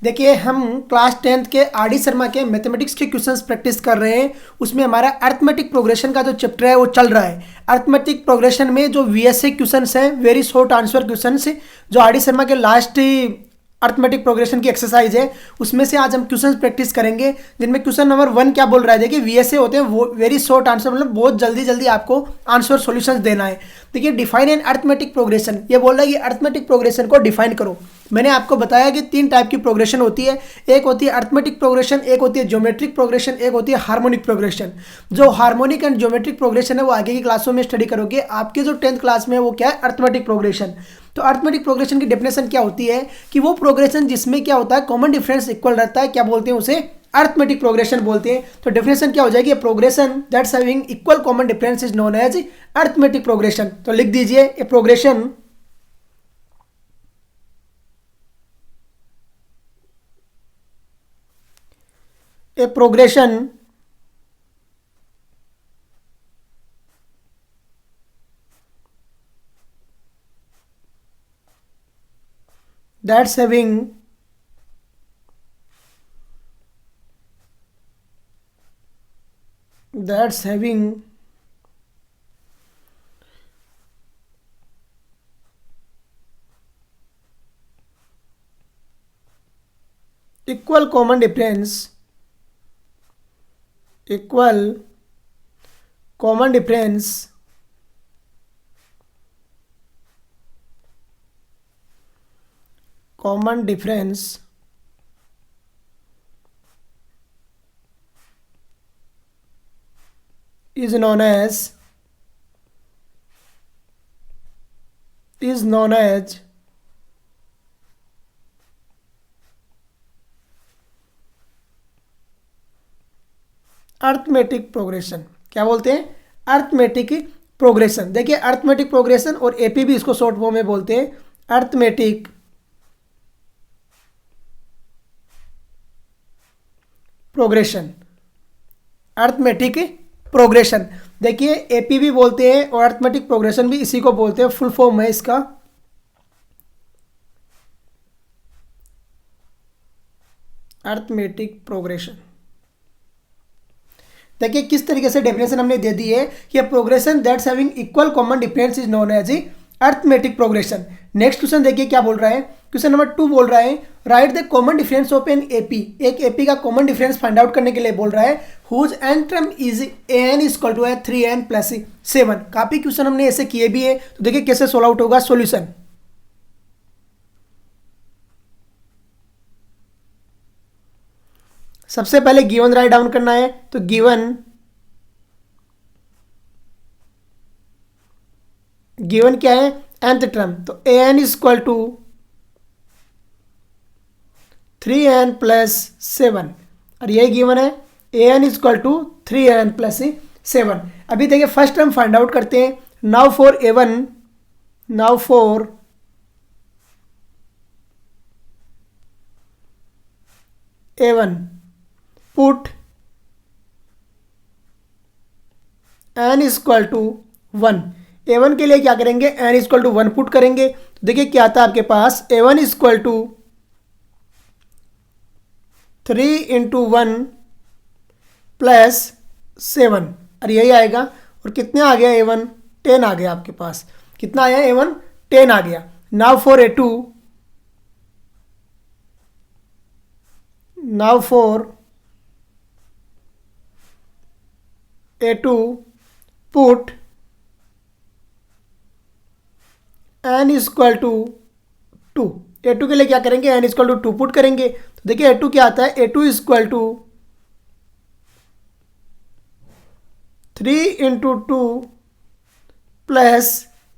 देखिए हम class 10th के आर डी शर्मा के मैथमेटिक्स के क्वेश्चंस प्रैक्टिस कर रहे हैं। उसमें हमारा अर्थमेटिक प्रोग्रेशन का जो चैप्टर है वो चल रहा है। अर्थमेटिक प्रोग्रेशन में जो वीएसए क्वेश्चंस हैं, वेरी शॉर्ट आंसर क्वेश्चंस, जो आर डी शर्मा के लास्ट अर्थमेटिक प्रोग्रेशन की एक्सरसाइज है, उसमें से आज हम क्वेश्चंस प्रैक्टिस करेंगे। जिनमें क्वेश्चन नंबर 1 क्या बोल रहा है, देखिए वीएसए होते हैं वो वेरी शॉर्ट आंसर, मतलब बहुत जल्दी जल्दी आपको आंसर सॉल्यूशंस देना है। देखिए डिफाइन एन अर्थमेटिक प्रोग्रेशन, ये बोल रहा है कि अर्थमेटिक प्रोग्रेशन को डिफाइन करो। मैंने आपको बताया कि 3 टाइप की प्रोग्रेशन होती है। एक होती है अर्थमेटिक प्रोग्रेशन, एक होती है ज्योमेट्रिक प्रोग्रेशन, एक होती है हार्मोनिक प्रोग्रेशन। जो हार्मोनिक एंड ज्योमेट्रिक प्रोग्रेशन है वो आगे की क्लासों में स्टडी करोगे। आपके जो 10th क्लास में है वो क्या है, अर्थमेटिक प्रोग्रेशन। तो अर्थमेटिक प्रोग्रेशन की डेफिनेशन क्या होती है कि वो प्रोग्रेशन जिसमें क्या होता है, कॉमन डिफरेंस इक्वल रहता है, क्या बोलते हैं उसे, अर्थमेटिक प्रोग्रेशन बोलते हैं। तो डेफिनेशन क्या हो जाएगी, progression that's having equal common difference is known as arithmetic progression. तो लिख दीजिए a progression a progression that's having that's having equal common difference, equal common difference common difference is known as arithmetic progression. क्या बोलते हैं, arithmetic progression. देखिए arithmetic progression और AP भी इसको शॉर्ट फॉर्म में बोलते हैं, अर्थमेटिक प्रोग्रेशन, अर्थमेटिक प्रोग्रेशन। देखिए एपी भी बोलते हैं और अर्थमेटिक प्रोग्रेशन भी इसी को बोलते हैं। फुल फॉर्म है इसका अर्थमेटिक प्रोग्रेशन। देखिए किस तरीके से डेफिनेशन हमने दे दी है कि progression that's having equal common difference is known as arithmetic progression. Next question देखिए क्या बोल रहा है, क्वेश्चन नंबर 2 बोल रहा है write the common difference of an AP. एक एपी का कॉमन डिफरेंस फाइंड आउट करने के लिए बोल रहा है whose n term is n is equal to 3n + 7। काफी क्वेश्चन हमने ऐसे किए भी है, तो देखिए कैसे सोल्व आउट होगा सॉल्यूशन। सबसे पहले गिवन राइट डाउन करना है, तो गिवन क्या है, nth टर्म, तो an is equal to 3n + 7 और यही गिवन है an is equal to 3n + 7। अभी देखिए फर्स्ट टर्म फाइंड आउट करते हैं। Now for a1, now for a1 put n is equal to 1। a1 के लिए क्या करेंगे, n is equal to 1 put करेंगे, तो देखिए क्या आता है आपके पास, a1 इज इक्वल टू 3 × 1 + 7 और यही आएगा। और कितने आ गया a1, 10 आ गया आपके पास। कितना आया a1, 10 आ गया। Now for a2, now for a2 put n is equal to 2। a2 के लिए क्या करेंगे, n is equal to 2 put करेंगे, तो देखिए a2 क्या आता है, a2 इज इक्वल टू 3 × 2 +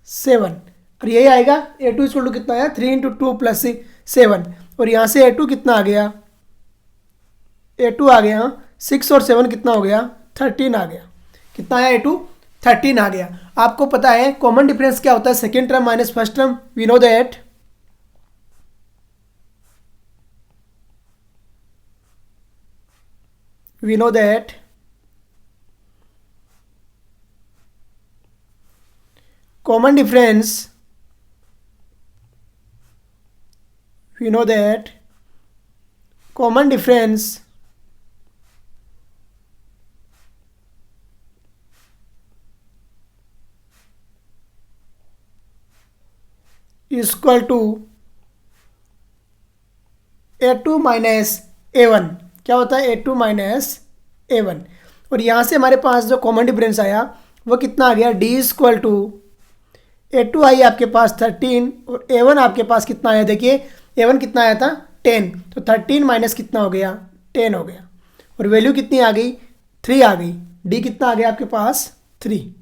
7 और यही आएगा। a2 इज इक्वल टू कितना आया, 3 × 2 + 7 और यहाँ से a2 कितना आ गया, a2 आ गया 6 और 7 कितना हो गया, 13 आ गया। कितना आया a2, 13 आ गया। आपको पता है कॉमन डिफरेंस क्या होता है, second term minus first term. We know that common difference, we know that common difference equal to A2 minus A1। क्या होता है A2 माइनस A1। और यहाँ से हमारे पास जो कॉमन डिफरेंस आया वो कितना आ गया, D इक्वल टू A2 आई आपके पास 13 और A1 आपके पास कितना आया, देखिए A1 कितना आया था 10, तो 13 माइनस कितना हो गया 10 हो गया। और वैल्यू कितनी आ गई 3 आ गई। D कितना आ गया आपके पास 3,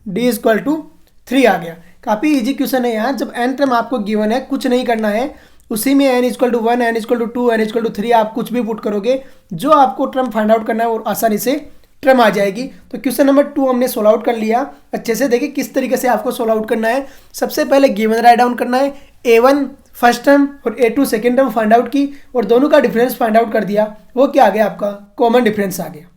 D इक्वल टू 3 आ गया। काफ़ी इजी क्वेश्चन है। यहाँ जब n टर्म आपको गिवन है, कुछ नहीं करना है, उसी में n equal to 1, n equal to 2, n equal to 3 आप कुछ भी पुट करोगे, जो आपको टर्म फाइंड आउट करना है वो आसानी से टर्म आ जाएगी। तो क्वेश्चन नंबर 2 हमने सोल्व आउट कर लिया। अच्छे से देखिए किस तरीके से आपको सोल्व आउट करना है। सबसे पहले गिवन राइट डाउन करना है, A1 फर्स्ट टर्म और A2 second term find out की और दोनों का डिफरेंस फाइंड आउट कर दिया। वो क्या आ गया आपका कॉमन डिफरेंस आ गया।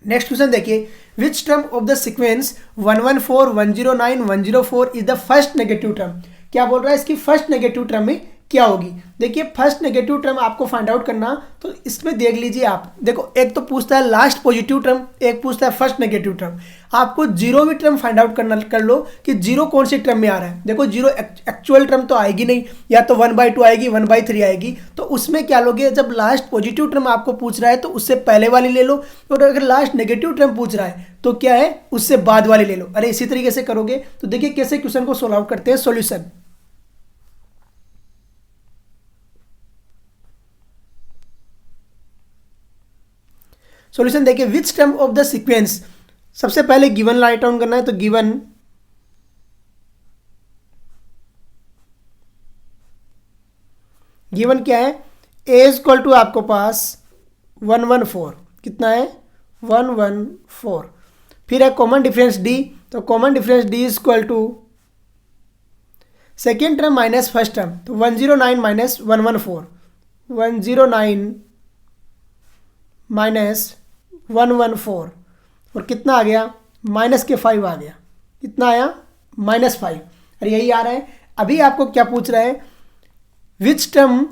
नेक्स्ट क्वेश्चन देखिए, विच term of the sequence 114, 109, 104 is the first negative term. क्या बोल रहा है, इसकी फर्स्ट नेगेटिव टर्म में क्या होगी। देखिए फर्स्ट नेगेटिव टर्म आपको फाइंड आउट करना, तो इसमें देख लीजिए आप, देखो एक तो पूछता है लास्ट पॉजिटिव टर्म, एक पूछता है फर्स्ट नेगेटिव टर्म। आपको जीरो भी टर्म फाइंड आउट करना कर लो कि जीरो कौन सी टर्म में आ रहा है। देखो जीरो एक्चुअल टर्म तो आएगी नहीं, या तो 1/2 आएगी, 1/3 आएगी। तो उसमें क्या लोगे, जब लास्ट पॉजिटिव टर्म आपको पूछ रहा है तो उससे पहले वाली ले लो, और अगर लास्ट नेगेटिव टर्म पूछ रहा है तो क्या है उससे बाद वाली ले लो। अरे इसी तरीके से करोगे तो देखिए कैसे क्वेश्चन को सोल्व आउट करते हैं। सॉल्यूशन, सॉल्यूशन देखिए, विच टर्म ऑफ द सीक्वेंस, सबसे पहले गिवन राइट डाउन करना है। तो गिवन क्या है, ए इक्वल टू आपको पास 114, कितना है 114। फिर है कॉमन डिफरेंस डी, तो common difference d equal to second term minus first term, तो 109 माइनस 114, 109 माइनस 114 और कितना आ गया माइनस के 5 आ गया। कितना आया -5। और यही आ रहा है। अभी आपको क्या पूछ रहा है, which term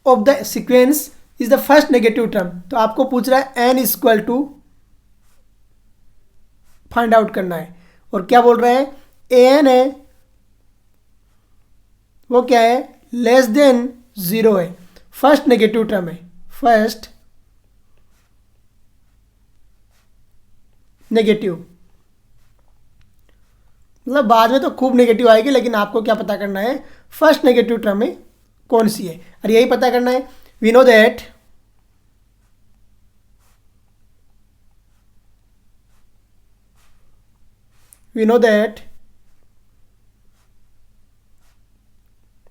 of the sequence is the first negative term. तो आपको पूछ रहा है n equal to find out करना है। और क्या बोल रहा है, an है वो क्या है लेस देन 0 है, फर्स्ट नेगेटिव टर्म है, फर्स्ट नेगेटिव, मतलब बाद में तो खूब नेगेटिव आएगी, लेकिन आपको क्या पता करना है फर्स्ट नेगेटिव टर्म में कौन सी है। और यही पता करना है, वी नो दैट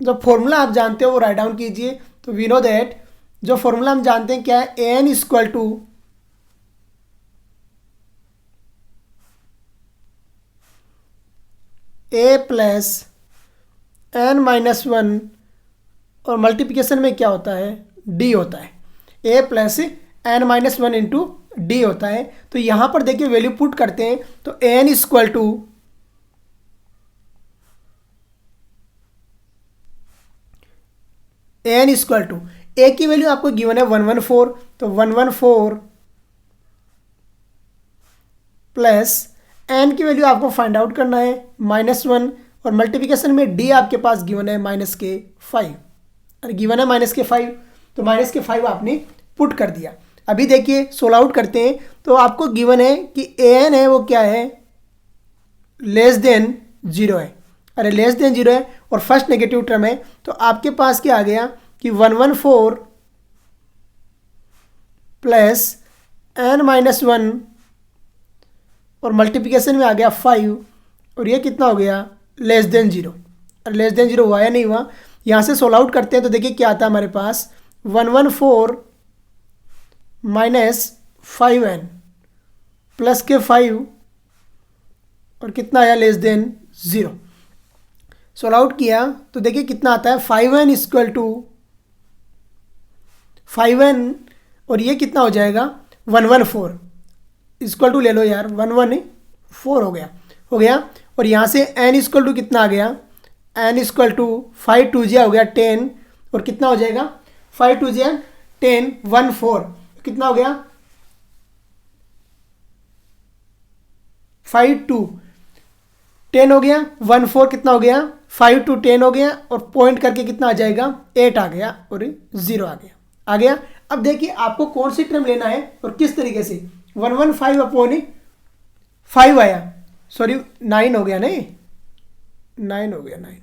जो फॉर्मूला आप जानते हो वो राइट डाउन कीजिए। तो वी नो दैट जो फॉर्मूला हम जानते हैं क्या है, n equal to A plus N minus 1 और मल्टीप्लिकेशन में क्या होता है डी होता है, a plus N minus 1 into d होता है। तो यहाँ पर देखिए वैल्यू पुट करते हैं, तो n equal to n equal to a की वैल्यू आपको गिवन है 114, तो 114 प्लस एन की वैल्यू आपको फाइंड आउट करना है -1 और मल्टीप्लिकेशन में डी आपके पास गिवन है -5। और गिवन है -5, तो -5 आपने पुट कर दिया। अभी देखिए सोल्व आउट करते हैं। तो आपको गिवन है कि एन है वो क्या है लेस देन 0 है, अरे लेस देन 0 है और फर्स्ट नेगेटिव टर्म है। तो आपके पास क्या आ गया कि 114 प्लस एन माइनस 1 और मल्टीप्लिकेशन में आ गया 5 और ये कितना हो गया लेस देन 0। और लेस देन 0 हुआ या नहीं हुआ, यहाँ से सोल्व आउट करते हैं। तो देखिए क्या आता है हमारे पास 114 माइनस 5n प्लस के 5 और कितना आया लेस देन 0। सोल्व आउट किया तो देखिए कितना आता है 5n इक्वल टू 5n और ये कितना हो जाएगा 114 इक्वल टू ले लो यार 114 हो गया। और यहाँ से n इक्वल टू कितना आ गया, n इक्वल टू 5 2 हो गया 10 और कितना हो जाएगा 5 2 जा 10 1 4 कितना हो गया 5 2 10 हो गया 1 4 कितना हो गया 5 2 10 हो गया और पॉइंट करके कितना आ जाएगा 8 आ गया और 0 आ गया। अब देखिए आपको कौन सी टर्म लेना है और किस तरीके से 115 अपॉन 5 आया, सॉरी 9 हो गया, नहीं 9 हो गया, 9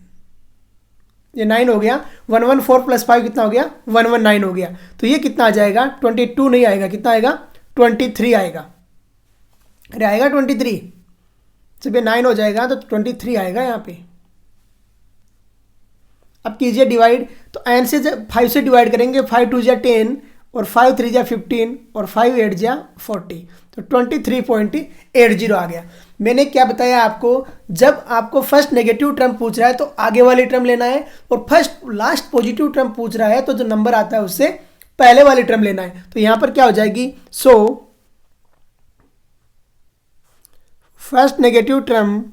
ये 9 हो गया, 114 प्लस 5 कितना हो गया 119 हो गया। तो ये कितना आ जाएगा 22 नहीं आएगा, कितना आएगा 23 आएगा। अरे आएगा 23, जब ये 9 हो जाएगा तो 23 आएगा यहाँ पे। अब कीजिए डिवाइड, तो n से 5 से डिवाइड करेंगे, 5 2 जा 10 और 5 3 जा 15 और 5 8 जा 40, तो 23.80 आ गया। मैंने क्या बताया आपको, जब आपको फर्स्ट नेगेटिव टर्म पूछ रहा है तो आगे वाली टर्म लेना है और फर्स्ट लास्ट पॉजिटिव टर्म पूछ रहा है तो जो नंबर आता है उससे पहले वाली टर्म लेना है। तो यहां पर क्या हो जाएगी, so first negative term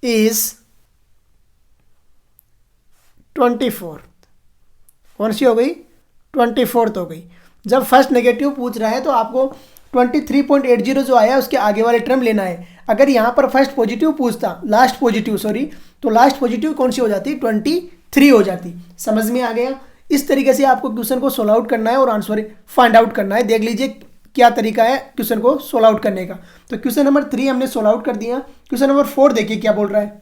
is 24। कौन सी हो गई 24th हो गई। जब फर्स्ट नेगेटिव पूछ रहा है तो आपको 23.80 जो आया उसके आगे वाले टर्म लेना है। अगर यहाँ पर फर्स्ट पॉजिटिव पूछता, लास्ट पॉजिटिव सॉरी, तो लास्ट पॉजिटिव कौन सी हो जाती 23 हो जाती। समझ में आ गया। इस तरीके से आपको क्वेश्चन को सोल्व आउट करना है और आंसर फाइंड आउट करना है। देख लीजिए क्या तरीका है क्वेश्चन को सोल्व आउट करने का। तो क्वेश्चन नंबर 3 हमने सोल्व आउट कर दिया। क्वेश्चन नंबर 4 देखिए क्या बोल रहा है,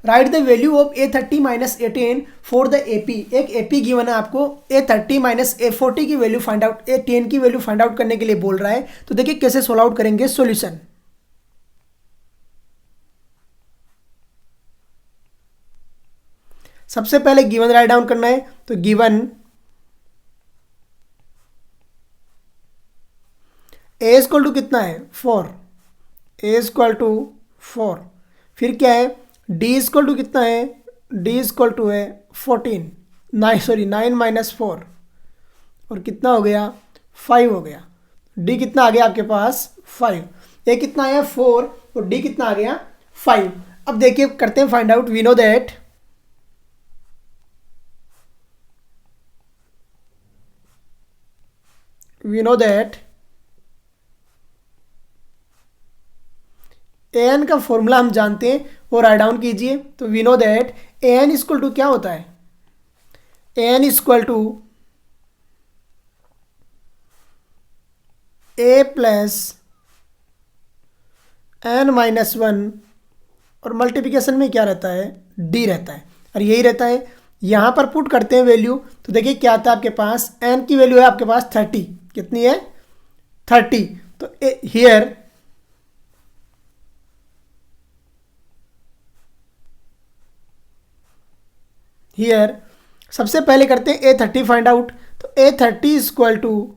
write the value of A30 minus A10 for the AP। एक AP गिवन है आपको, A30 माइनस A40 की वैल्यू फाइंड आउट, A10 की वैल्यू फाइंड आउट करने के लिए बोल रहा है। तो देखिए कैसे सोल्व आउट करेंगे सॉल्यूशन। सबसे पहले गिवन राइट डाउन करना है, तो गिवन A इक्वल टू कितना है 4, A इक्वल टू 4, फिर क्या है D इक्वल टू कितना है, D इक्वल टू है 14, 9 माइनस 4 और कितना हो गया 5 हो गया। D कितना आ गया आपके पास 5, A कितना आया 4 और D कितना आ गया 5। अब देखिए करते हैं find out. We know that an का फॉर्मूला हम जानते हैं वो राइट डाउन कीजिए। तो we know that an equal to क्या होता है, an equal to a plus n minus 1 और मल्टीप्लिकेशन में क्या रहता है d रहता है और यही रहता है। यहाँ पर पुट करते हैं वैल्यू, तो देखिए क्या आता है आपके पास, n की वैल्यू है आपके पास 30, कितनी है 30। तो हियर सबसे पहले करते हैं A30 फाइंड आउट। तो A30 इक्वल टू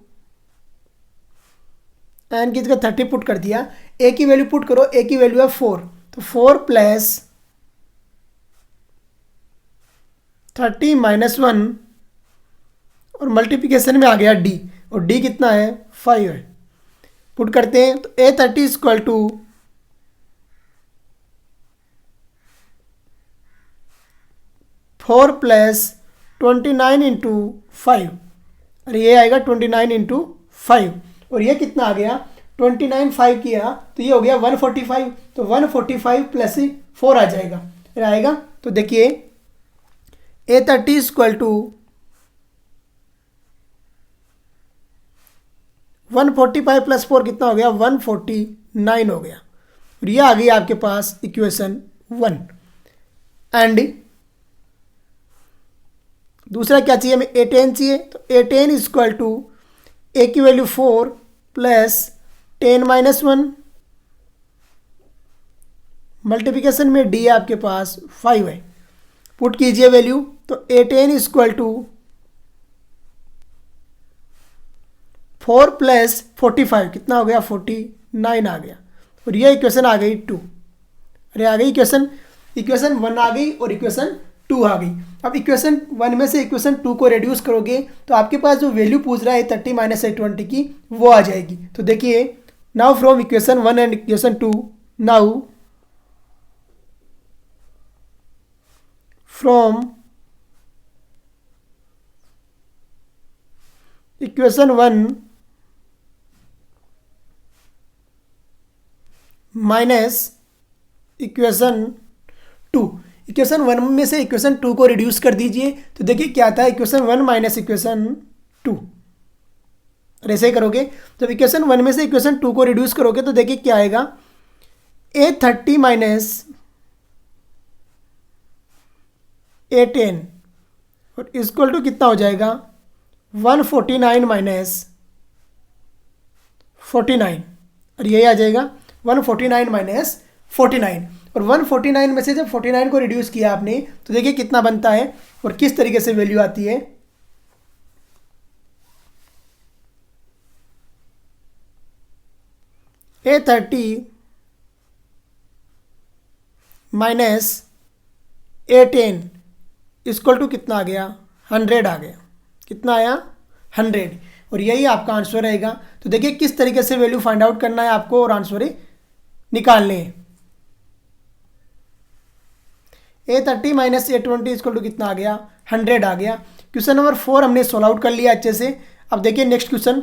एन की जगह 30 पुट कर दिया, A की वैल्यू पुट करो, A की वैल्यू है 4, तो 4 प्लस 30 माइनस 1 और मल्टीप्लिकेशन में आ गया D और D कितना है 5 है। पुट करते हैं तो A30 equal to 4 plus 29 into 5 और ये आएगा 29 इंटू 5 और ये कितना आ गया 29 5 किया तो ये हो गया 145। तो 145 प्लस 4 आ जाएगा, आएगा। तो देखिए A30 इक्वल टू 145 प्लस 4 कितना हो गया 149 हो गया और ये आ गई आपके पास इक्वेशन 1। एंड दूसरा क्या चाहिए हमें A10 चाहिए, तो A10 इक्वल टू A की वैल्यू 4 प्लस 10 माइनस 1 मल्टीप्लिकेशन में D आपके पास 5 है। पुट कीजिए वैल्यू, तो A10 इक्वल टू 4 प्लस 45 कितना हो गया 49 आ गया और ये इक्वेशन आ गई 2। अरे आ गई इक्वेशन 1 आ गई और इक्वेशन 2 आ गई। अब इक्वेशन 1 में से इक्वेशन 2 को रिड्यूस करोगे तो आपके पास जो वैल्यू पूछ रहा है 30 माइनस 820 की वो आ जाएगी। तो देखिए now from equation 1 and equation 2, now from equation 1 minus equation 2, equation 1 में से इक्वेशन 2 को रिड्यूस कर दीजिए तो देखिए क्या था, इक्वेशन 1 माइनस इक्वेशन 2। और ऐसे ही करोगे जब इक्वेशन 1 में से इक्वेशन 2 को रिड्यूस करोगे तो देखिए क्या आएगा, A30 माइनस A10 और इक्वल टू कितना हो जाएगा 149 माइनस 49, और यही आ जाएगा 149 माइनस 49। और 149 में से जब 49 को रिड्यूस किया आपने तो देखिए कितना बनता है और किस तरीके से वैल्यू आती है। A30 minus A10 equal to कितना आ गया 100 आ गया। कितना आया 100, और यही आपका आंसर रहेगा। तो देखिए किस तरीके से वैल्यू फाइंड आउट करना है आपको और आंसर निकालने हैं। A30 minus A20 equal to कितना आ गया 100 आ गया। क्वेश्चन नंबर 4 हमने सोल्व आउट कर लिया अच्छे से। अब देखिए नेक्स्ट क्वेश्चन,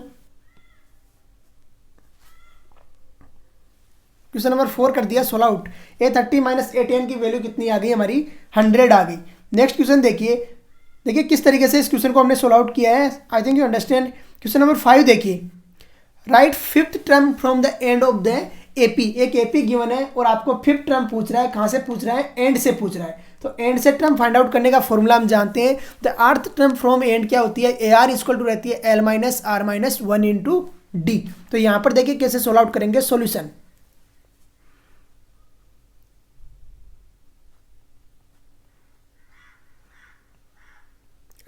क्वेश्चन नंबर 4 कर दिया solve out. A30 minus A10 की वैल्यू कितनी आ गई हमारी 100 आ गई। नेक्स्ट क्वेश्चन देखिए, देखिए किस तरीके से इस क्वेश्चन को हमने सोल्व आउट किया है। I think you understand. Question number 5 देखिए, right fifth term from the end of the AP। एक AP गिवन है और आपको फिफ्थ टर्म पूछ रहा है। कहाँ से पूछ रहा है, एंड से पूछ रहा है। तो एंड से टर्म फाइंड आउट करने का फॉर्मूला हम जानते हैं। The earth term from and क्या होती है, AR इक्वल टू रहती है L minus R minus 1 into D। तो यहाँ पर देखिए कैसे सोल्व आउट करेंगे सॉल्यूशन।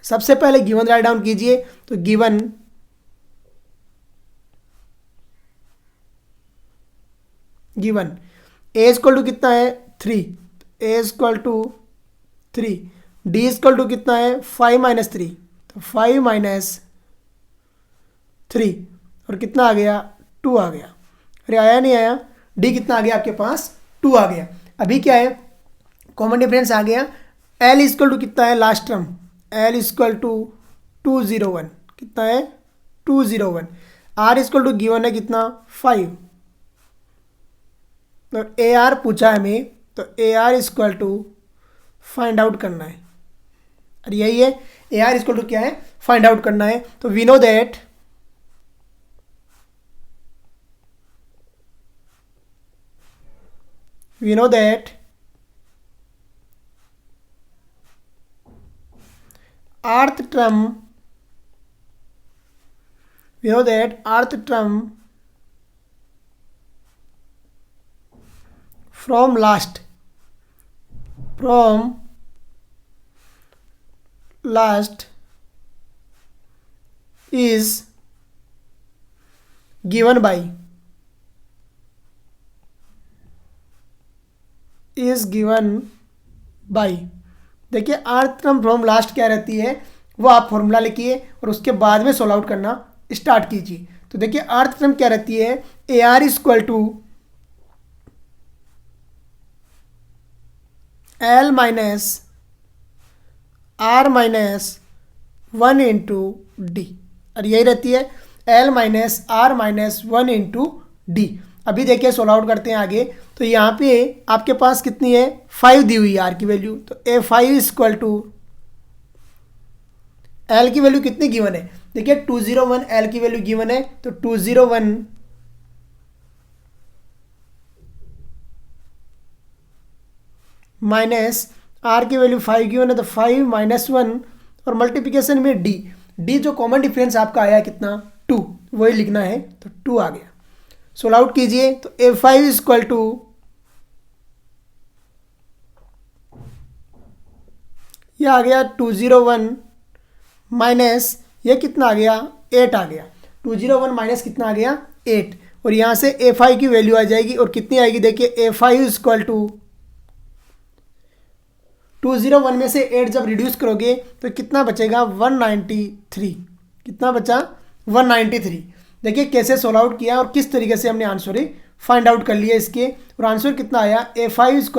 सबसे पहले गिवन राइट डाउन कीजिए। तो गिवन A इक्वल टू कितना है 3, A equal to 3, D equal to कितना है 5 माइनस 3, तो 5 माइनस 3 और कितना आ गया 2 आ गया। अरे आया नहीं आया, D कितना आ गया आपके पास 2 आ गया। अभी क्या है कॉमन डिफरेंस आ गया। L इक्वल टू कितना है last term, L equal to 201, कितना है 201। R इक्वल टू गिवन है कितना 5, तो AR पूछा हमें, तो AR equal to find out करना है। और यही है AR इक्वल टू क्या है फाइंड आउट करना है। तो we know that rth term from last is given by देखिए अर्थ टर्म फ्रॉम लास्ट क्या रहती है वो आप फॉर्मूला लिखिए और उसके बाद में सोल्व आउट करना स्टार्ट कीजिए। तो देखिए अर्थ टर्म क्या रहती है, AR equal to L minus R minus 1 into D, और यही रहती है L minus R minus 1 into D। अभी देखिए सोल्व आउट करते हैं आगे। तो यहाँ पे आपके पास कितनी है 5 दी हुई है R की वैल्यू। तो A5 इक्वल टू L की वैल्यू कितनी गिवन है, देखिए 201 L की वैल्यू गिवन है। तो 201 माइनस R की वैल्यू 5 गिवन है, तो 5 माइनस 1 और मल्टीप्लिकेशन में D जो कॉमन डिफरेंस आपका आया कितना 2, वही लिखना है। तो 2 आ गया। सोल्व आउट कीजिए। तो A5 इक्वल टू ये आ गया 201 माइनस ये कितना आ गया 8 आ गया। 201 माइनस कितना आ गया 8, और यहाँ से A5 की वैल्यू आ जाएगी और कितनी आएगी देखिए A5 इक्वल टू 201 में से 8 जब रिड्यूस करोगे तो कितना बचेगा 193। कितना बचा 193। देखिए कैसे सोल्व आउट किया और किस तरीके से हमने आंसर फाइंड आउट कर लिया इसके, और आंसर कितना आया A5 =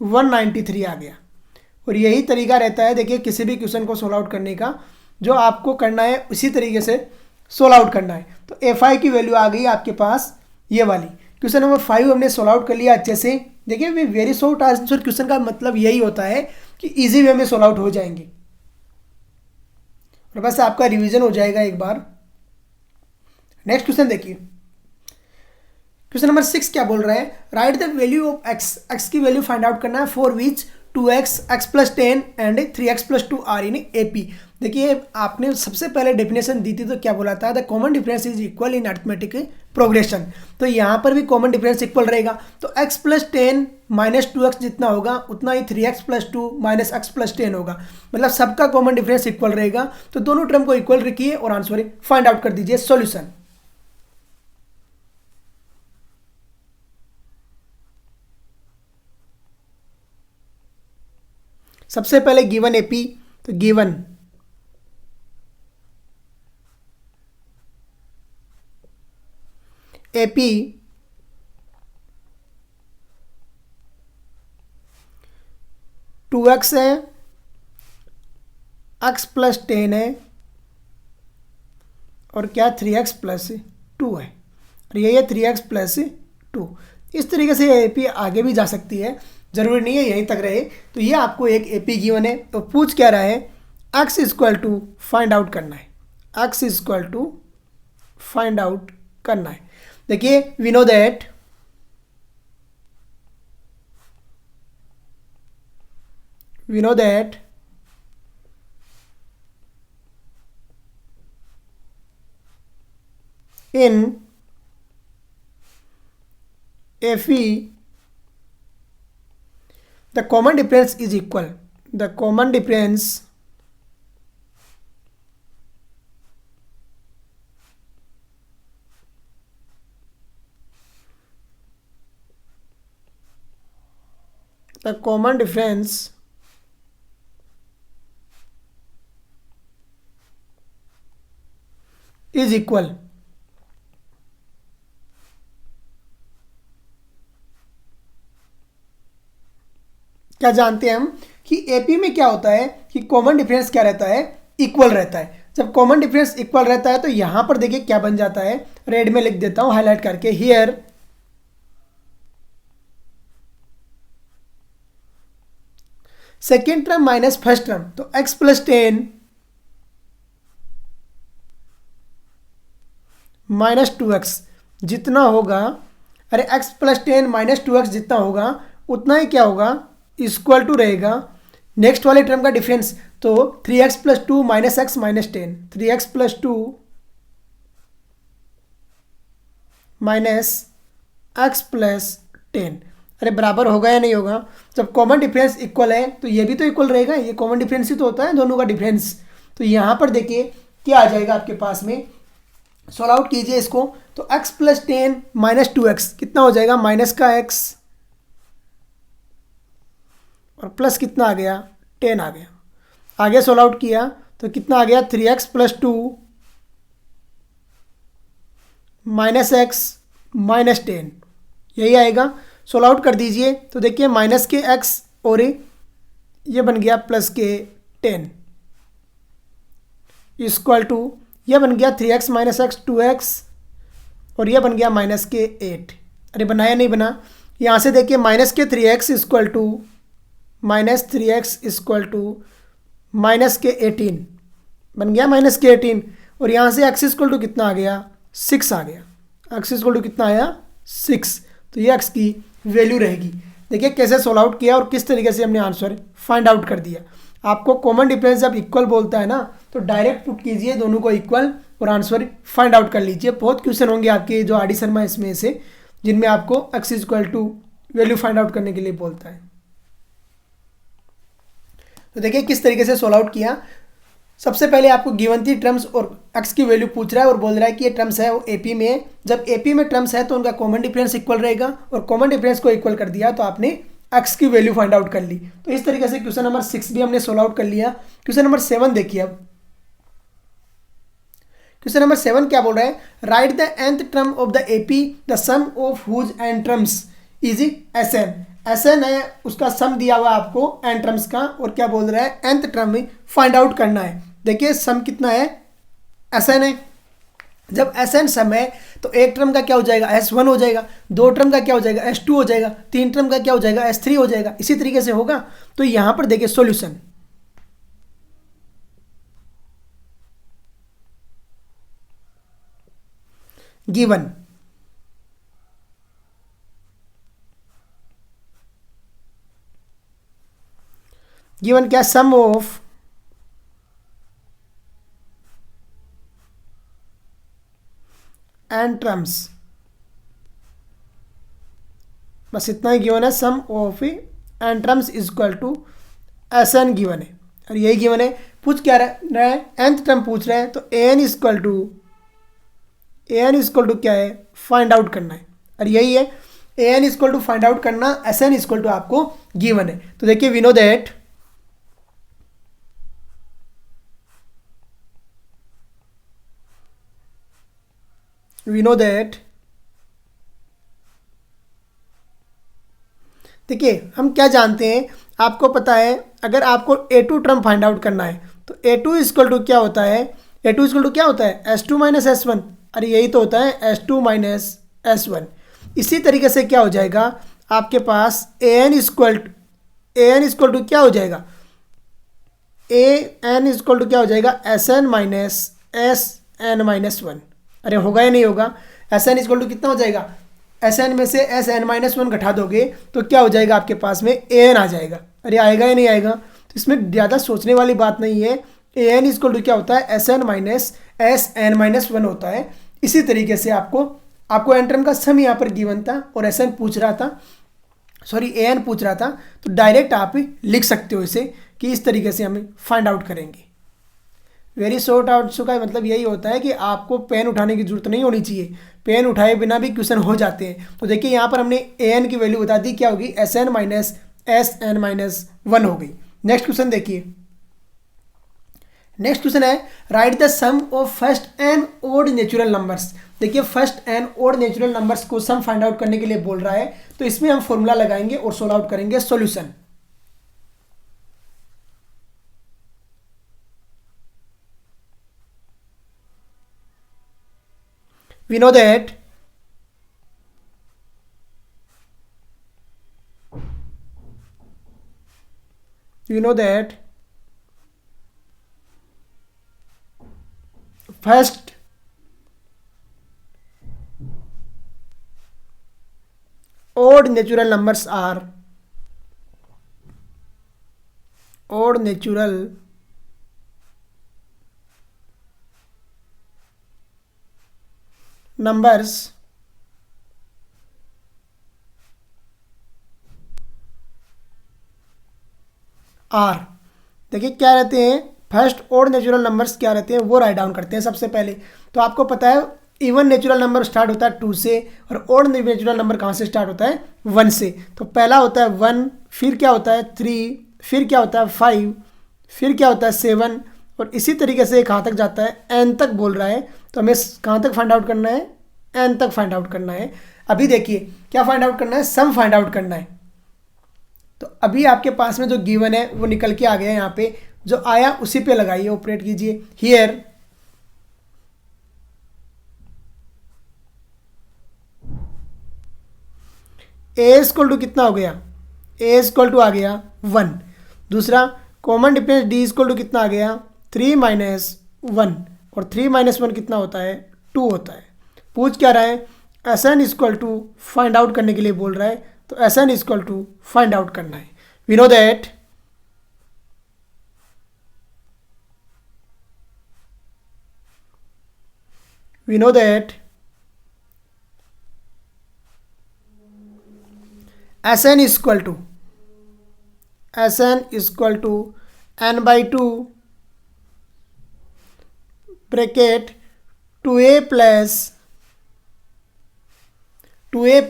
193 आ गया। और यही तरीका रहता है देखिए किसी भी क्वेश्चन को सोल्व आउट करने का, जो आपको करना है उसी तरीके से सोल्व आउट करना है। तो A5 की वैल्यू आ गई आपके पास ये वाली। क्वेश्चन नंबर 5 हमने सोल्व आउट कर लिया अच्छे से। देखिए वेरी शॉर्ट आंसर क्वेश्चन का मतलब यही होता है कि इजी वे में सोल्व आउट हो जाएंगे और बस आपका रिवीजन हो जाएगा एक बार। नेक्स्ट क्वेश्चन देखिए, क्वेश्चन नंबर 6 क्या बोल रहा है, write the value of x. X की वैल्यू फाइंड आउट करना है for which 2x, x + 10 and 3x + 2 are in AP। देखिए आपने सबसे पहले डेफिनेशन दी थी तो क्या बोला था, the common difference is equal in arithmetic progression. तो यहाँ पर भी कॉमन डिफरेंस इक्वल रहेगा। तो x + 10 - 2x जितना होगा उतना ही 3x + 2 - x + 10 होगा, मतलब सबका कॉमन डिफरेंस इक्वल रहेगा। तो दोनों टर्म को इक्वल रखिए और आंसर फाइंड आउट कर दीजिए सॉल्यूशन। सबसे पहले गिवन AP, तो गिवन AP 2x है, x + 10 है और क्या 3x + 2 है, और ये 3x + 2। इस तरीके से AP आगे भी जा सकती है, जरूरी नहीं है यहीं तक रहे। तो ये आपको एक AP गिवन है। तो पूछ क्या रहा है, x = फाइंड आउट करना है। x = फाइंड आउट करना है। देखिए we know that in FE the common difference is equal. The common difference is equal। क्या जानते हैं हम कि AP में क्या होता है कि कॉमन डिफरेंस क्या रहता है, इक्वल रहता है। जब कॉमन डिफरेंस इक्वल रहता है तो यहां पर देखिए क्या बन जाता है, रेड में लिख देता हूं हाईलाइट करके, here second term minus first term. तो x + 10 - 2x जितना होगा, अरे x + 10 - 2x जितना होगा उतना ही क्या होगा, इक्वल टू रहेगा नेक्स्ट वाले टर्म का डिफरेंस। तो 3x + 2 - x - 10, 3x + 2 - x + 10, अरे बराबर होगा या नहीं होगा। जब कॉमन डिफरेंस इक्वल है तो ये भी तो इक्वल रहेगा, ये कॉमन डिफरेंस ही तो होता है दोनों का डिफरेंस। तो यहाँ पर देखिए क्या आ जाएगा आपके पास में, सॉल्व आउट कीजिए इसको। तो x + 10 - 2x कितना हो जाएगा, माइनस का x और प्लस कितना आ गया, 10 आ गया। आगे सॉल्व आउट किया तो कितना आ गया, 3x + 2 - x - 10 यही आएगा। सॉल्व आउट कर दीजिए तो देखिए माइनस के x और ये बन गया प्लस के 10 इक्वल टू ये बन गया 3x - x 2x और ये बन गया माइनस के 8। अरे बनाया नहीं बना, यहाँ से देखिए माइनस के 3x equal to -3x equal to minus के 18 बन गया, माइनस के 18। और यहाँ से x इक्वल टू कितना आ गया, 6 आ गया। x इक्वल टू कितना आया, 6। तो ये x की वैल्यू रहेगी। देखिए कैसे सॉल्व आउट किया और किस तरीके से हमने आंसर फाइंड आउट कर दिया। आपको कॉमन डिफरेंस जब इक्वल बोलता है ना तो डायरेक्ट पुट कीजिए दोनों को इक्वल और आंसर फाइंड आउट कर लीजिए। बहुत क्वेश्चन होंगे आपके जो RD शर्मा इसमें से जिनमें आपको x equal to value find out करने के लिए बोलता है। तो देखिए किस तरीके से सॉल्व आउट किया। सबसे पहले आपको गिवन थी टर्म्स और x की वैल्यू पूछ रहा है और बोल रहा है कि ये टर्म्स है वो AP में है। जब AP में टर्म्स है तो उनका कॉमन डिफरेंस इक्वल रहेगा और कॉमन डिफरेंस को इक्वल कर दिया तो आपने एक्स की वैल्यू फाइंड आउट कर ली। तो इस तरीके से क्वेश्चन नंबर 6 भी हमने सोल्व आउट कर लिया। क्वेश्चन नंबर 7 देखिए अब। क्वेश्चन नंबर 7 क्या बोल रहा है, write the nth term of the AP the sum of whose n terms is Sn। Sn है, उसका सम दिया हुआ है आपको एन टर्म्स का, और क्या बोल रहा है, nth टर्म फाइंड आउट करना है। देखिए सम कितना है, Sn है। जब Sn सम है तो एक टर्म का क्या हो जाएगा, S1 हो जाएगा, दो टर्म का क्या हो जाएगा, S2 हो जाएगा, तीन टर्म का क्या हो जाएगा, S3 हो जाएगा। इसी तरीके से होगा। तो यहां पर देखिए सॉल्यूशन, गिवन गिवन क्या, सम ऑफ एन टर्म्स, बस इतना ही गिवन है, sum of n terms is equal to Sn given है। और यही गिवन है। पूछ क्या रहा है, nth टर्म पूछ रहे हैं, तो an इक्वल टू क्या है, फाइंड आउट करना है। और यही है, an equal to find out करना, Sn इक्वल टू आपको गिवन है। तो देखिए वी नो दैट देखिए हम क्या जानते हैं, आपको पता है, अगर आपको A2 टर्म फाइंड आउट करना है तो A2 इक्वल टू क्या होता है, A2 इक्वल टू क्या होता है, S2 माइनस S1। अरे यही तो होता है, S2 माइनस S1। इसी तरीके से क्या हो जाएगा आपके पास, an इक्वल टू क्या हो जाएगा, an इक्वल टू क्या हो जाएगा, Sn माइनस Sn-1। अरे होगा या नहीं होगा, Sn इक्वल टू कितना हो जाएगा, Sn में से Sn-1 घटा दोगे तो क्या हो जाएगा आपके पास में, an आ जाएगा। अरे आएगा या नहीं आएगा, तो इसमें ज़्यादा सोचने वाली बात नहीं है। an इक्वल टू क्या होता है, Sn माइनस Sn-1 होता है। इसी तरीके से आपको एन टर्म का सम यहाँ पर गिवन था और Sn पूछ रहा था, सॉरी an पूछ रहा था, तो डायरेक्ट आप लिख सकते हो इसे कि इस तरीके से हम फाइंड आउट करेंगे। वेरी शॉर्ट आंसर का मतलब यही होता है कि आपको पेन उठाने की जरूरत नहीं होनी चाहिए, पेन उठाए बिना भी क्वेश्चन हो जाते हैं। तो देखिए यहाँ पर हमने an की वैल्यू बता दी, क्या होगी, Sn माइनस Sn-1 हो गई। नेक्स्ट क्वेश्चन देखिए। नेक्स्ट क्वेश्चन है, write the sum of first N odd natural numbers. देखिए first N odd natural numbers को सम फाइंड आउट करने के लिए बोल रहा है, तो इसमें हम फॉर्मूला लगाएंगे और सोल्व आउट करेंगे solution. we know that first odd natural numbers are odd natural numbers are. देखिए क्या रहते हैं, फर्स्ट ओड नेचुरल नंबर्स क्या रहते हैं वो राइट डाउन करते हैं सबसे पहले। तो आपको पता है इवन नेचुरल नंबर स्टार्ट होता है 2 से, और ओड नेचुरल नंबर कहाँ से स्टार्ट होता है, 1 से। तो पहला होता है 1, फिर क्या होता है 3, फिर क्या होता है 5, फिर क्या होता है 7, और इसी तरीके से कहाँ तक जाता है, एन तक बोल रहा है। तो हमें कहाँ तक फाइंड आउट करना है, एन तक फाइंड आउट करना है। अभी देखिए क्या फाइंड आउट करना है, सम फाइंड आउट करना है। तो अभी आपके पास में जो गिवन है वो निकल के आ गया, यहाँ पे जो आया उसी पे लगाइए, ऑपरेट कीजिए। हियर ए इक्वल टू कितना हो गया, ए इक्वल टू आ गया 1। दूसरा common difference d equal to कितना आ गया, 3 माइनस 1, और 3 माइनस 1 कितना होता है, 2 होता है। पूछ क्या रहा है, Sn equal to find out करने के लिए बोल रहा है, तो Sn equal to find out करना है। We know that Sn equal to n by 2 bracket 2a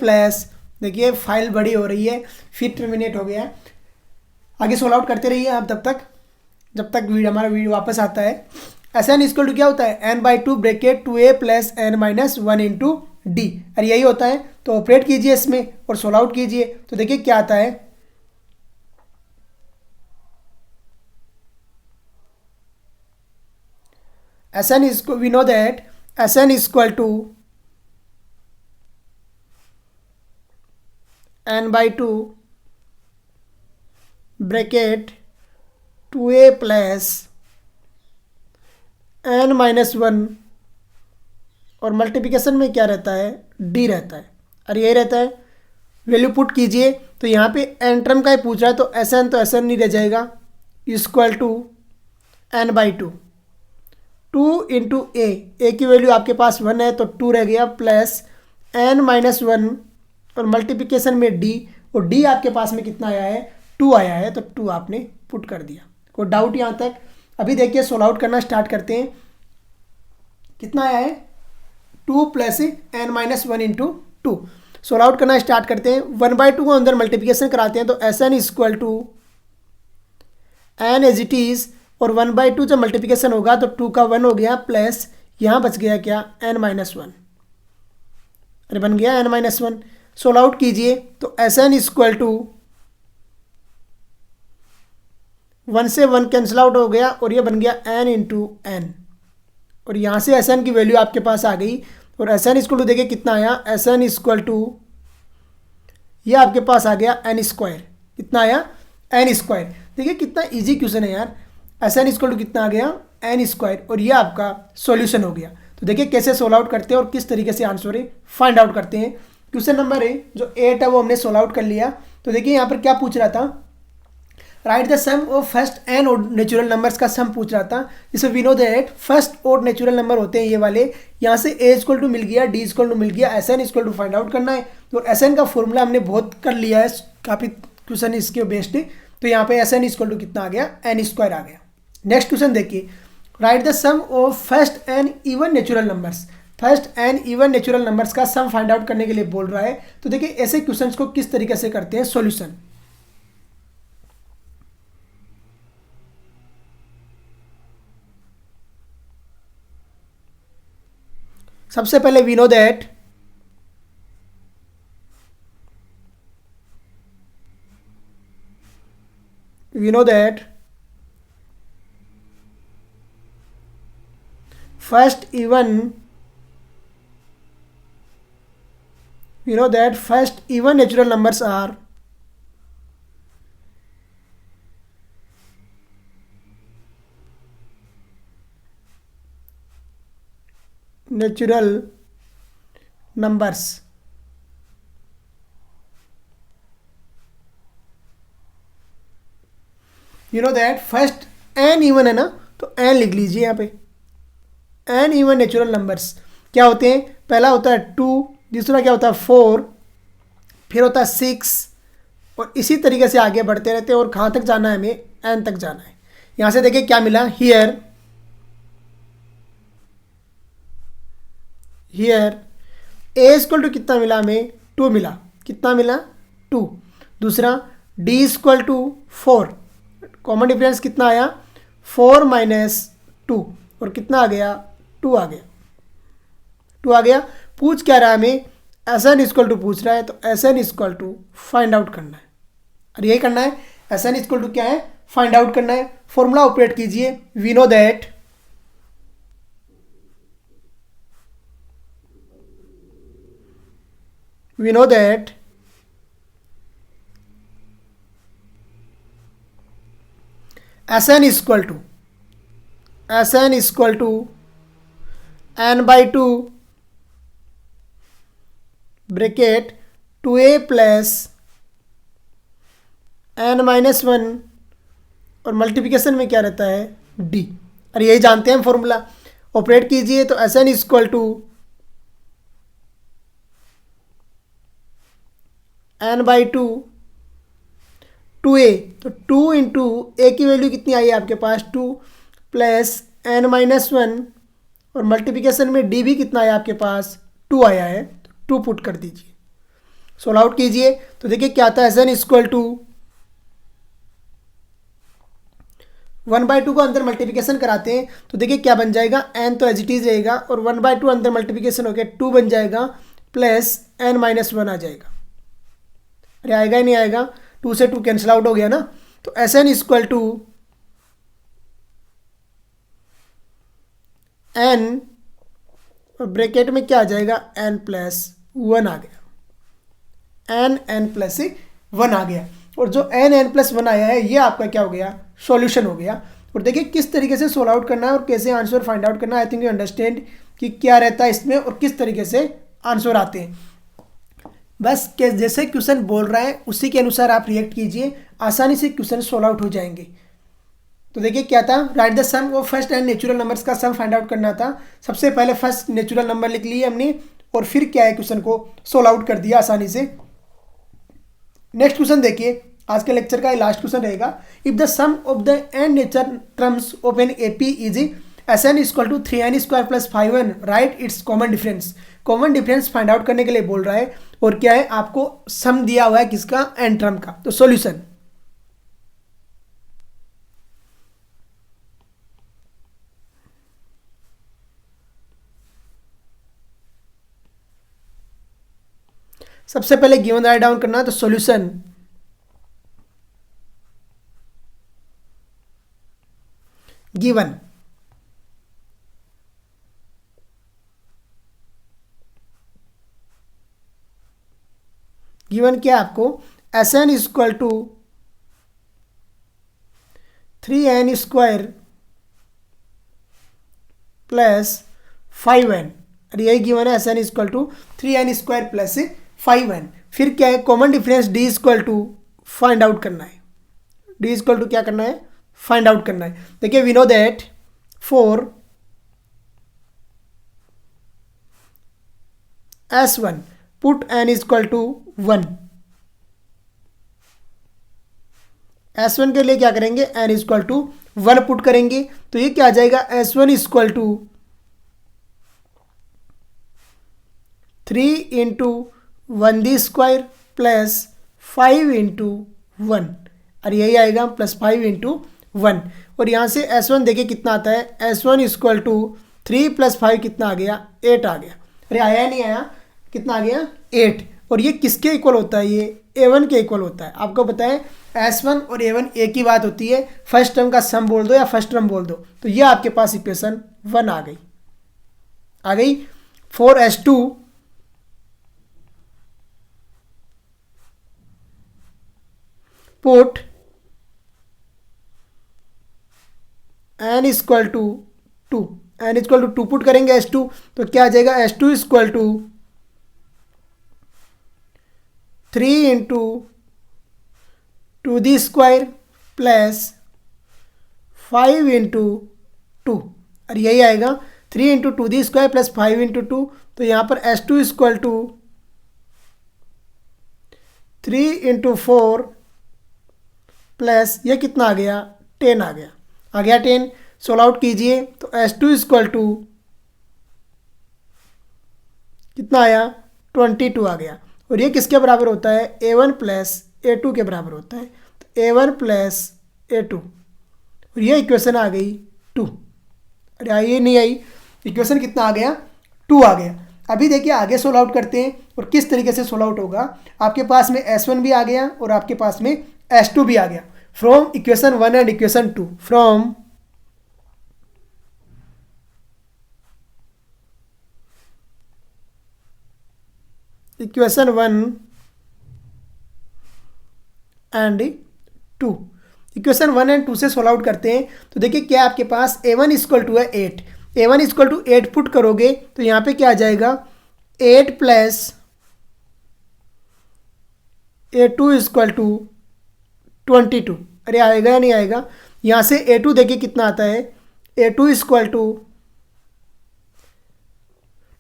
plus देखिए फाइल बड़ी हो रही है, फिर टर्मिनेट हो गया है। आगे सोल्व आउट करते रहिए आप तब तक, जब तक हमारा वीडियो वापस आता है। एस एन इक्वल टू क्या होता है, n by two bracket two A plus N minus one into d, अरे यही होता है। तो ऑपरेट कीजिए इसमें और सोल्व आउट कीजिए, तो देखिए क्या आता है। S N is, we know that S N equal to N by two bracket two A plus N minus one, और मल्टीप्लिकेशन में क्या रहता है, डी रहता है, और यही रहता है। वैल्यू पुट कीजिए, तो यहाँ पे एन टर्म का ही पूछ रहा है, तो एस एन नहीं रह जाएगा, equal to N by two, two into a की वैल्यू आपके पास वन है तो टू रह गया, प्लस एन माइनस वन, और मल्टीप्लिकेशन में डी, और डी आपके पास में कितना आया है, टू आया है, तो टू आपने पुट कर दिया। कोई डाउट यहाँ तक? अभी देखिए सोल्व आउट करना स्टार्ट करते हैं। कितना आया है, two plus N minus one into two. Solve out करना स्टार्ट करते हैं। वन बाई टू को अंदर मल्टीप्लिकेशन कराते हैं, तो S N equal to N as it is, और वन बाई टू जब मल्टीप्लिकेशन होगा तो टू का वन हो गया, प्लस यहाँ बच गया क्या, एन माइनस वन, अरे बन गया N minus one. Solve out कीजिए, तो S N equal to one से वन कैंसिल आउट हो गया, और ये बन गया एन इंटू एन, और यहाँ से एस एन की वैल्यू आपके पास आ गई। और एस एन इक्वल टू देखिए कितना आया, एस एन इक्वल टू ये आपके पास आ गया एन स्क्वायर, कितना आया, एन स्क्वायर। देखिए कितना इजी क्वेश्चन है यार। एस एन इक्वल टू कितना आ गया, एन स्क्वायर, और ये आपका सॉल्यूशन हो गया। तो देखिए कैसे सोल्व आउट करते हैं और किस तरीके से आंसर फाइंड आउट करते हैं। क्वेश्चन नंबर जो 8 है वो हमने सोल्व आउट कर लिया। तो देखिए यहाँ पर क्या पूछ रहा था, write the sum of first N odd natural numbers का सम पूछ रहा था। जिसमें we know that first odd natural number होते हैं ये वाले। यहाँ से ए इक्वल टू मिल गया, डी इक्वल टू मिल गया, S N equal to find out करना है। तो एस एन का फॉर्मूला हमने बहुत कर लिया है, काफ़ी क्वेश्चन इसके बेस्ड। तो यहाँ पे एस एन इक्वल टू कितना आ गया, एन स्क्वायर आ गया। नेक्स्ट क्वेश्चन देखिए, write the sum of first N even natural numbers. First N even natural numbers का सम फाइंड आउट करने के लिए बोल रहा है। तो देखिए ऐसे क्वेश्चंस को किस तरीके से करते हैं सॉल्यूशन। सबसे पहले we know that first even natural numbers are natural numbers. You know that first n even है ना, तो n लिख लीजिए यहाँ पे। n इवन नेचुरल नंबर्स क्या होते हैं, पहला होता है 2, दूसरा क्या होता है 4, फिर होता है 6, और इसी तरीके से आगे बढ़ते रहते हैं। और कहाँ तक जाना है, हमें n तक जाना है। यहाँ से देखिए क्या मिला, हियर a इक्वल टू कितना मिला हमें, 2 मिला, कितना मिला 2। दूसरा d equal to 4, common difference कितना आया 4 माइनस 2, और कितना आ गया 2 आ गया, 2 आ गया। पूछ क्या रहा है हमें, एस एन इक्वल टू पूछ रहा है, तो S N equal to find out करना है, और यही करना है। एस एन इक्वल टू क्या है, फाइंड आउट करना है। फॉर्मूला ऑपरेट कीजिए, we know that S N equal to N by two bracket 2a plus N minus one, और मल्टीप्लिकेशन में क्या रहता है d, और यही जानते हैं हम फॉर्मूला। ऑपरेट कीजिए, तो S N equal to N by two 2a, तो 2 इंटू ए की वैल्यू कितनी आई है आपके पास 2, प्लस एन माइनस वन, और मल्टीप्लिकेशन में डी भी कितना आया आपके पास 2 आया है, तो 2 पुट कर दीजिए। सोल्व आउट कीजिए तो देखिए क्या आता है, एस एन इक्वल टू 1/2 को अंदर मल्टीप्लिकेशन कराते हैं तो देखिए क्या बन जाएगा, n तो एज इट इज रहेगा और 1/2 अंदर मल्टीप्लिकेशन हो गया 2 बन जाएगा प्लस n-1 आ जाएगा। अरे आएगा ही नहीं आएगा, 2 से 2 कैंसिल आउट हो गया ना। तो S N equal to n और ब्रैकेट में क्या आ जाएगा, n+1 आ गया, n+1 आ गया। और जो n+1 आया है ये आपका क्या हो गया, सॉल्यूशन हो गया। और देखिए किस तरीके से सोल्व आउट करना है और कैसे आंसर फाइंड आउट करना है। आई थिंक यू अंडरस्टैंड कि क्या रहता है इसमें और किस तरीके से आंसर आते हैं। बस के जैसे क्वेश्चन बोल रहा है उसी के अनुसार आप रिएक्ट कीजिए, आसानी से क्वेश्चन सोल्व आउट हो जाएंगे। तो देखिए क्या था, राइट द सम, वो फर्स्ट एंड नेचुरल नंबर्स का सम फाइंड आउट करना था। सबसे पहले फर्स्ट नेचुरल नंबर लिख लिए हमने और फिर क्या है क्वेश्चन को सोल्व आउट कर दिया आसानी से। नेक्स्ट क्वेश्चन देखिए, आज के लेक्चर का लास्ट क्वेश्चन रहेगा। If the sum of the end nature terms of an AP is S N equal to 3n² + 5n, write it's common difference. Common difference find out करने के लिए बोल रहा है और क्या है, आपको सम दिया हुआ है किसका, एन टर्म का। तो सॉल्यूशन, सबसे पहले गिवन राइट डाउन करना है। तो सॉल्यूशन गिवन गिवन क्या आपको, S N equal to 3n² + 5n, और यही गिवन है, S N equal to 3n² + 5n। फिर क्या है, common difference d equal to find out करना है। d इक्वल टू क्या करना है, फाइंड आउट करना है। देखिए we know that for s1 put n equal to 1, s1 के लिए क्या करेंगे, n इक्वल टू 1 पुट करेंगे तो ये क्या आ जाएगा, s1 इक्वल टू 3 × 1d² + 5 × 1, और यही आएगा +5 × 1। और यहाँ से s1 देखिए कितना आता है, s1 इक्वल टू 3 + 5 कितना आ गया, 8 आ गया। अरे आया नहीं आया, कितना आ गया, 8। और ये किसके इक्वल होता है, ये a1 के इक्वल होता है। आपको पता है s1 और a1 एक ही बात होती है, फर्स्ट टर्म का सम बोल दो या फर्स्ट टर्म बोल दो। तो ये आपके पास इक्वेशन 1 आ गई। For s2 put n equal to 2, n equal to 2 put करेंगे s2 तो क्या आ जाएगा, s2 इक्वल टू 3 × 2d² + 5 × 2, और यही आएगा 3 × 2d² + 5 × 2। तो यहाँ पर s2 इक्वल टू 3 × 4 प्लस ये कितना आ गया, 10 आ गया 10। सोल्व आउट कीजिए तो s2 इक्वल टू कितना आया, 22 आ गया। और ये किसके बराबर होता है, a1 + a2 के बराबर होता है। तो a1 + a2, और ये इक्वेशन आ गई 2। अरे आई ये नहीं आई, इक्वेशन कितना आ गया, 2 आ गया। अभी देखिए आगे सोल्व आउट करते हैं और किस तरीके से सोल्व आउट होगा। आपके पास में s1 भी आ गया और आपके पास में s2 भी आ गया। From equation 1 and equation 2, from equation 1 and 2, equation 1 and 2 से सोल्व आउट करते हैं। तो देखिए क्या आपके पास a1 इक्वल टू है 8, a1 इक्वल टू 8 पुट करोगे तो यहाँ पे क्या आ जाएगा, 8 + a2 इक्वल टू 22। अरे आएगा या नहीं आएगा, यहाँ से a2 देखिए कितना आता है, a2 इक्वल टू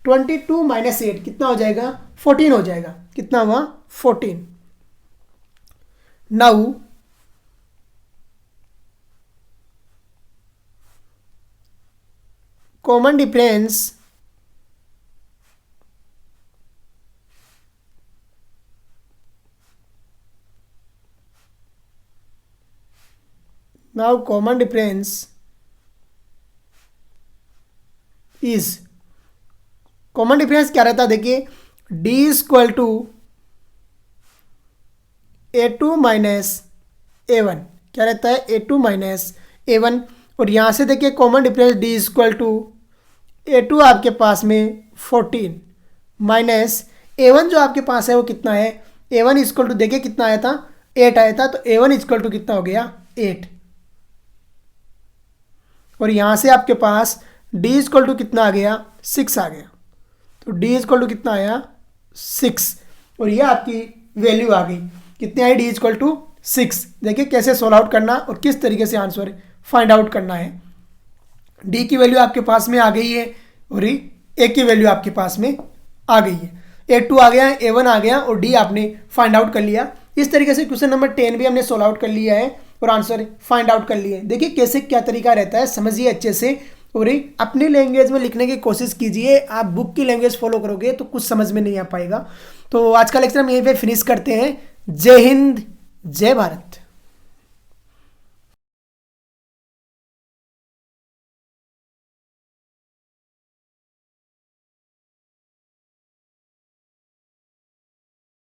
22 - 8 कितना हो जाएगा, 14 हो जाएगा। कितना हुआ, 14। Now common difference now common difference is, common difference क्या रहता है देखिए, D equal to A2 minus A1, क्या रहता है A2 माइनस A1। और यहाँ से देखिए common difference D equal to A2 आपके पास में 14 माइनस A1 जो आपके पास है वो कितना है, A1 इक्वल टू देखिए कितना आया था, 8 आया था, तो A1 इक्वल टू कितना हो गया 8। और यहाँ से आपके पास D इक्वल टू कितना आ गया 6 आ गया, तो D इक्वल टू कितना आया 6। और ये आपकी वैल्यू आ गई, कितनी आई D इक्वल टू 6। देखिए कैसे सोल्व आउट करना और किस तरीके से आंसर फाइंड आउट करना है। D की वैल्यू आपके पास में आ गई है और A की वैल्यू आपके पास में आ गई है, A2 आ गया, A1 आ गया और D आपने फाइंड आउट कर लिया। इस तरीके से क्वेश्चन नंबर 10 भी हमने सोल्व आउट कर लिया है और आंसर फाइंड आउट कर लिए। देखिए कैसे क्या तरीका रहता है, समझिए अच्छे से और अपनी लैंग्वेज में लिखने की कोशिश कीजिए। आप बुक की लैंग्वेज फॉलो करोगे तो कुछ समझ में नहीं आ पाएगा। तो आज का लेक्चर हम यहीं पे फिनिश करते हैं। जय हिंद, जय भारत।